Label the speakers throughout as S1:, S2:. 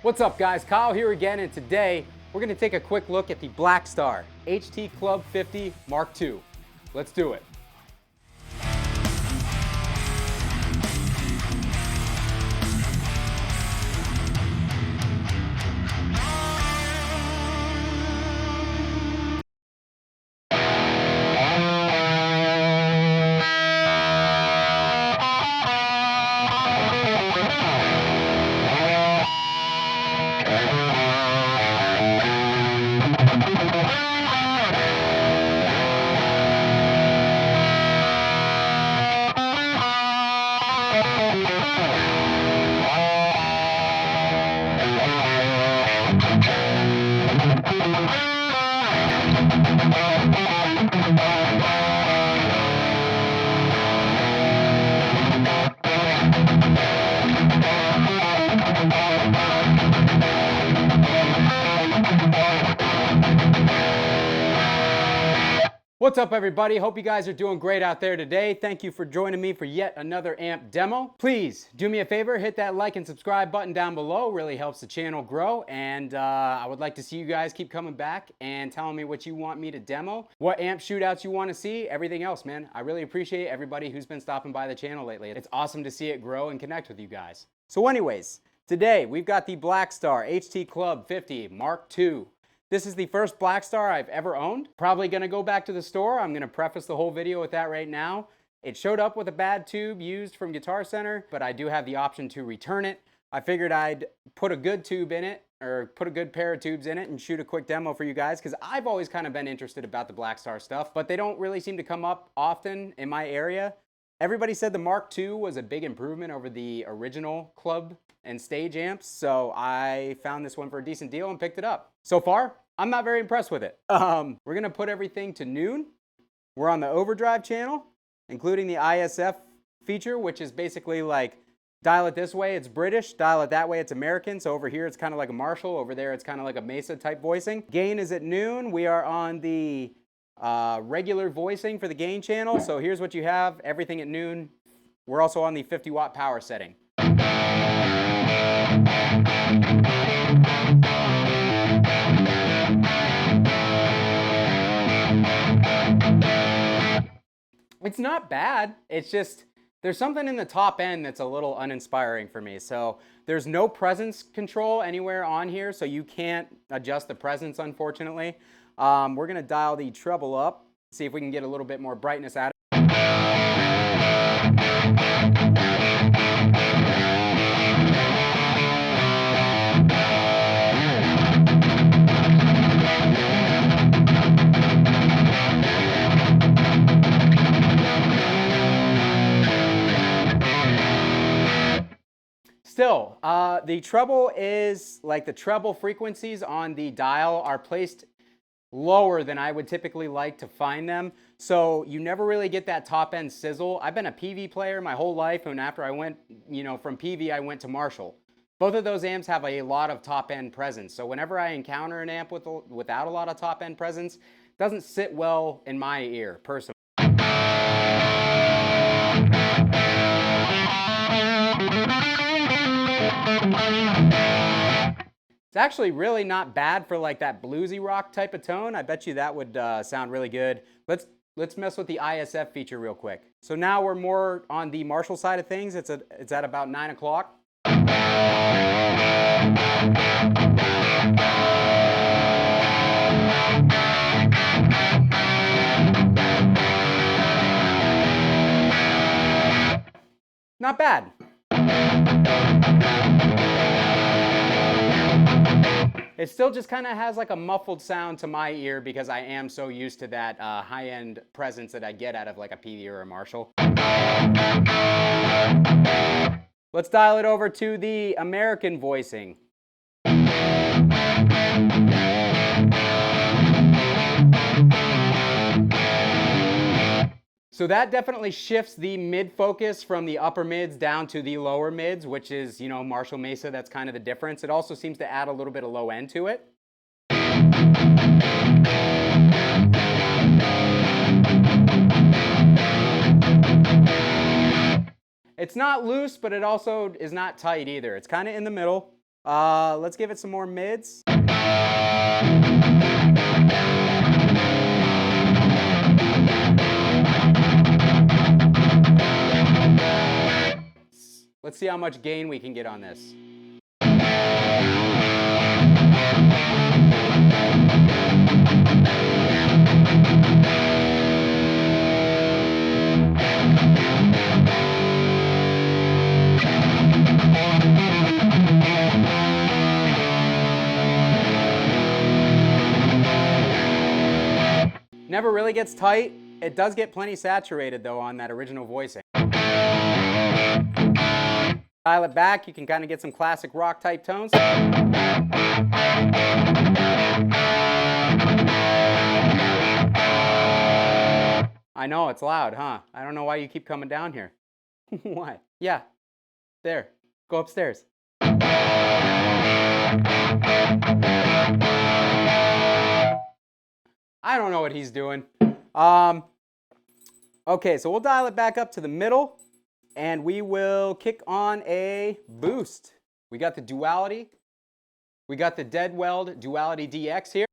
S1: What's up guys, Kyle here again, and today we're going to take a quick look at the Blackstar HT Club 50 Mark II. Let's do it. What's up everybody? Hope you guys are doing great out there today. Thank you for joining me for yet another amp demo. Please do me a favor, hit that like and subscribe button down below. Really helps the channel grow, and I would like to see you guys keep coming back and telling me what you want me to demo, what amp shootouts you want to see, everything else, man. I really appreciate everybody who's been stopping by the channel lately. It's awesome to see it grow and connect with you guys. So anyways, today we've got the Blackstar HT Club 50 Mark II. This is the first Blackstar I've ever owned. Probably gonna go back to the store. I'm gonna preface the whole video with that right now. It showed up with a bad tube used from Guitar Center, but I do have the option to return it. I figured I'd put a good tube in it, or put a good pair of tubes in it and shoot a quick demo for you guys, because I've always kind of been interested about the Blackstar stuff, but they don't really seem to come up often in my area. Everybody said the Mark II was a big improvement over the original club and stage amps, so I found this one for a decent deal and picked it up. So far, I'm not very impressed with it. We're gonna put everything to noon. We're on the Overdrive channel, including the ISF feature, which is basically like, dial it this way, it's British, dial it that way, it's American. So over here, it's kind of like a Marshall. Over there, it's kind of like a Mesa type voicing. Gain is at noon. We are on the regular voicing for the gain channel. So here's what you have, everything at noon. We're also on the 50 watt power setting. It's not bad. It's just, there's something in the top end that's a little uninspiring for me. So there's no presence control anywhere on here, so you can't adjust the presence, unfortunately. We're gonna dial the treble up, see if we can get a little bit more brightness out of it. Still, the treble is, like, the treble frequencies on the dial are placed lower than I would typically like to find them. So you never really get that top end sizzle. I've been a PV player my whole life, and after I went, from PV, I went to Marshall. Both of those amps have a lot of top end presence. So whenever I encounter an amp without a lot of top end presence, it doesn't sit well in my ear, personally. It's actually really not bad for like that bluesy rock type of tone. I bet you that would sound really good. Let's mess with the ISF feature real quick. So now we're more on the Marshall side of things. It's at about 9 o'clock. Not bad. It still just kind of has like a muffled sound to my ear because I am so used to that high-end presence that I get out of like a PV or a Marshall. Let's dial it over to the American voicing. So that definitely shifts the mid focus from the upper mids down to the lower mids, which is, Marshall Mesa. That's kind of the difference. It also seems to add a little bit of low end to it. It's not loose, but it also is not tight either. It's kind of in the middle. Let's give it some more mids. Let's see how much gain we can get on this. Never really gets tight. It does get plenty saturated though on that original voicing. Dial it back, you can kind of get some classic rock type tones. I know, it's loud, huh? I don't know why you keep coming down here. Why? Yeah, there. Go upstairs. I don't know what he's doing. Okay, so we'll dial it back up to the middle and we will kick on a boost. We got the duality. We got the Dead Weld Duality DX here.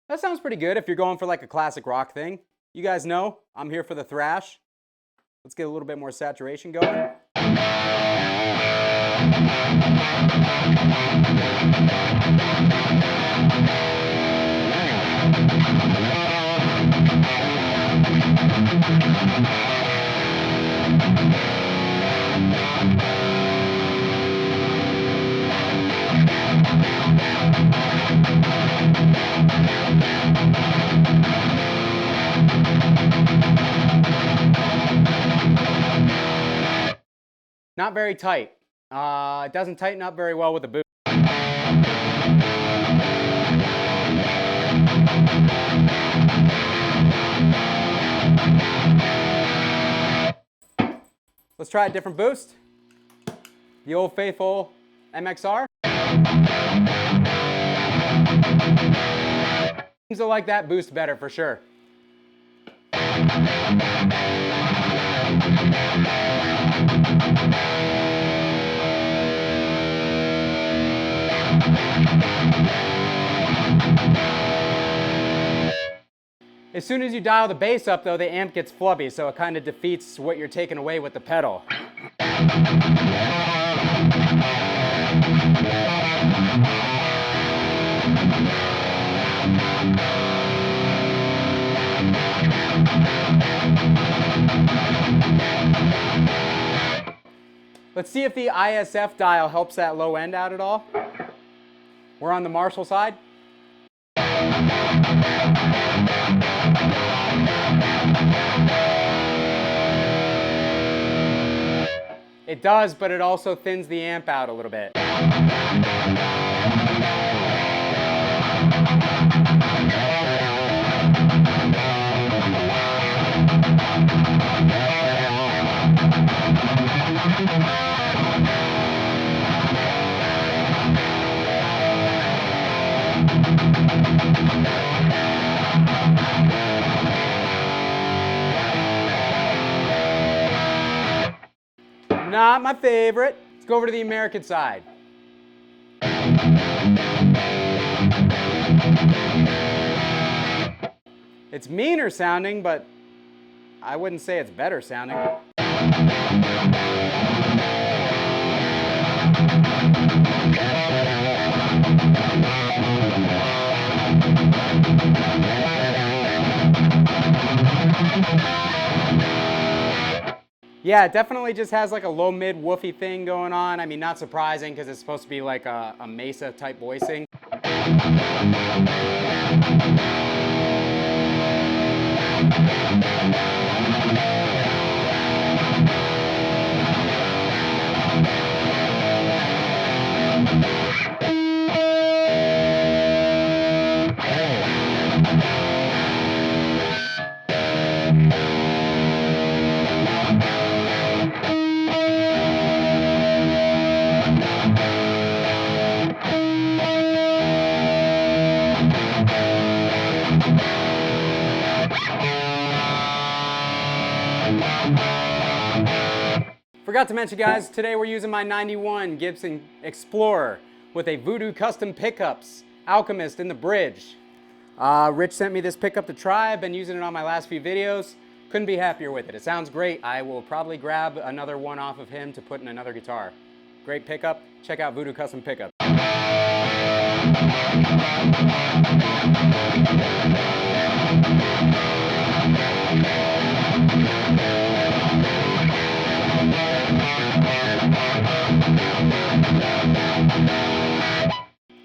S1: That sounds pretty good if you're going for like a classic rock thing. You guys know I'm here for the thrash. Let's get a little bit more saturation going. Not very tight. It doesn't tighten up very well with the boost. Let's try a different boost. The old faithful MXR. Seems to like that boost better for sure. As soon as you dial the bass up though, the amp gets flubby, so it kind of defeats what you're taking away with the pedal. Let's see if the ISF dial helps that low end out at all. We're on the Marshall side. It does, but it also thins the amp out a little bit. Not my favorite. Let's go over to the American side. It's meaner sounding, but I wouldn't say it's better sounding. Yeah, it definitely just has like a low mid woofy thing going on. I mean, not surprising because it's supposed to be like a Mesa type voicing. Forgot to mention, guys, today we're using my 91 Gibson Explorer with a Voodoo Custom Pickups Alchemist in the bridge. Rich sent me this pickup to try. I've been using it on my last few videos. Couldn't be happier with it. It sounds great. I will probably grab another one off of him to put in another guitar. Great pickup. Check out Voodoo Custom Pickups.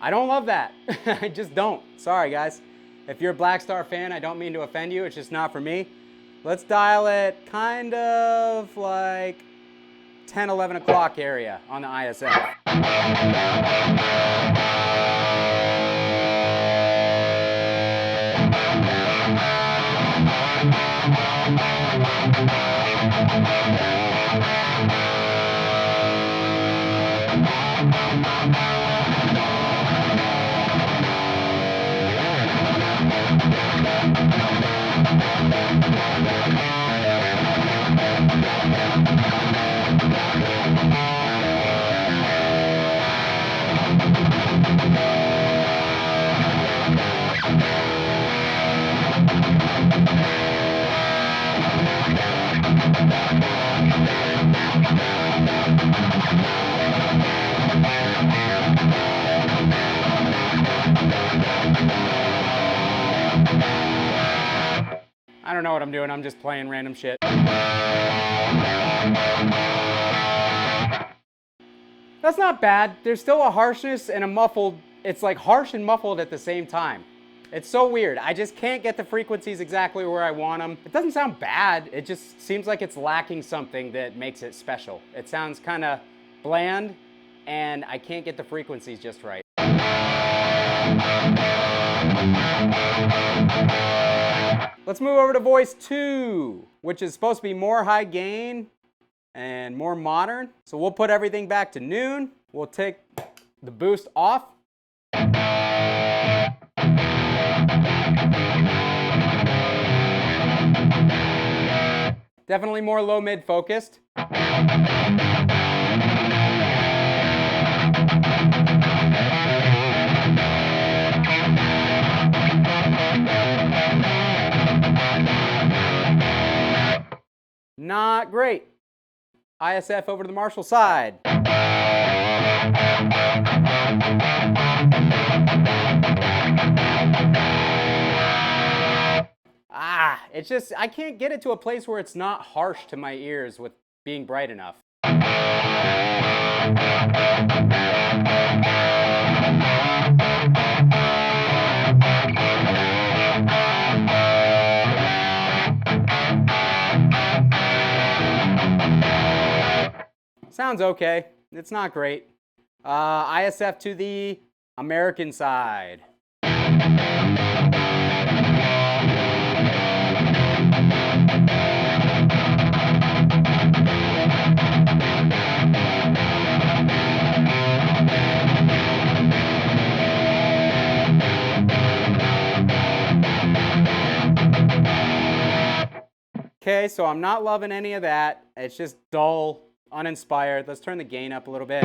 S1: I don't love that. I just don't. Sorry, guys. If you're a Blackstar fan, I don't mean to offend you. It's just not for me. Let's dial it kind of like 10, 11 o'clock area on the ISF. I don't know what I'm doing, I'm just playing random shit. That's not bad. There's still a harshness and a muffled, it's like harsh and muffled at the same time. It's so weird. I just can't get the frequencies exactly where I want them. It doesn't sound bad, it just seems like it's lacking something that makes it special. It sounds kind of bland, and I can't get the frequencies just right. Let's move over to voice 2, which is supposed to be more high gain and more modern. So we'll put everything back to noon. We'll take the boost off. Definitely more low mid focused. Not great. ISF over to the Marshall side. It's just, I can't get it to a place where it's not harsh to my ears with being bright enough. Sounds okay. It's not great. ISF to the American side. Okay, so I'm not loving any of that. It's just dull, uninspired. Let's turn the gain up a little bit.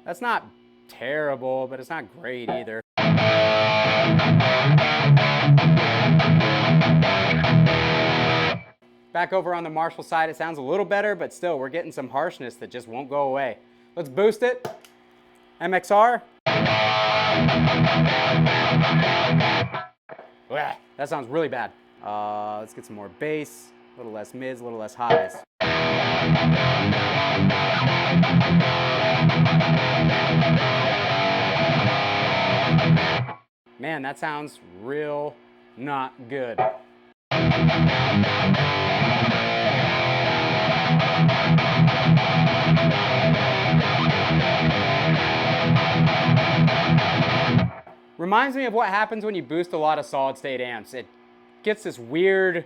S1: That's not terrible, but it's not great either. Back over on the Marshall side, it sounds a little better, but still, we're getting some harshness that just won't go away. Let's boost it. MXR. That sounds really bad. Let's get some more bass, a little less mids, a little less highs. Man, that sounds real not good. Reminds me of what happens when you boost a lot of solid state amps. It gets this weird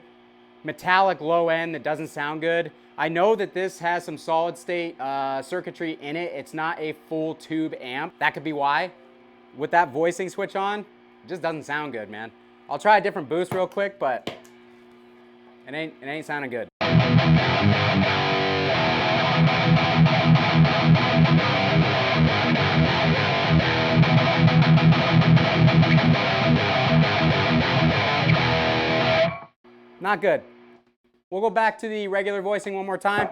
S1: metallic low end that doesn't sound good. I know that this has some solid state circuitry in it. It's not a full tube amp. That could be why. With that voicing switch on, it just doesn't sound good, man. I'll try a different boost real quick, but it ain't sounding good. Not good. We'll go back to the regular voicing one more time.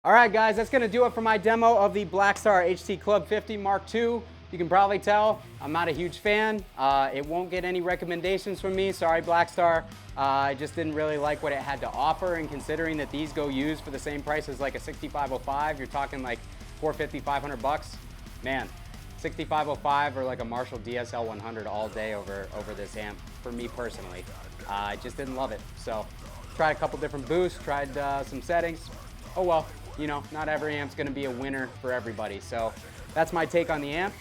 S1: All right, guys, that's gonna do it for my demo of the Blackstar HT Club 50 Mark II. You can probably tell I'm not a huge fan. It won't get any recommendations from me. Sorry, Blackstar. I just didn't really like what it had to offer, and considering that these go used for the same price as like a 6505, you're talking like $450, $500. Man, 6505 or like a Marshall DSL 100 all day over this amp for me personally. I just didn't love it. So tried a couple different boosts, tried some settings. Oh well, you know, not every amp's gonna be a winner for everybody. So that's my take on the amp.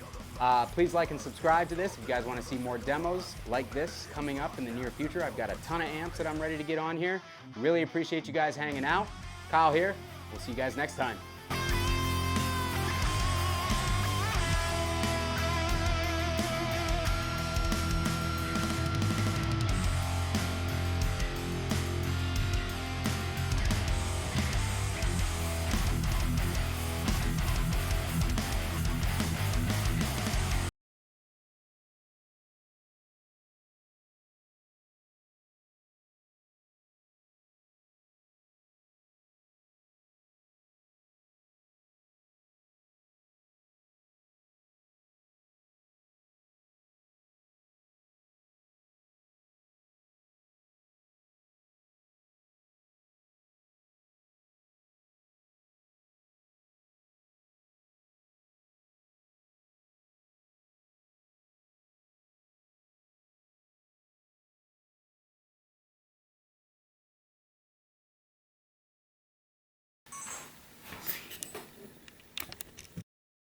S1: Please like and subscribe to this if you guys want to see more demos like this coming up in the near future. I've got a ton of amps that I'm ready to get on here. Really appreciate you guys hanging out. Kyle here. We'll see you guys next time.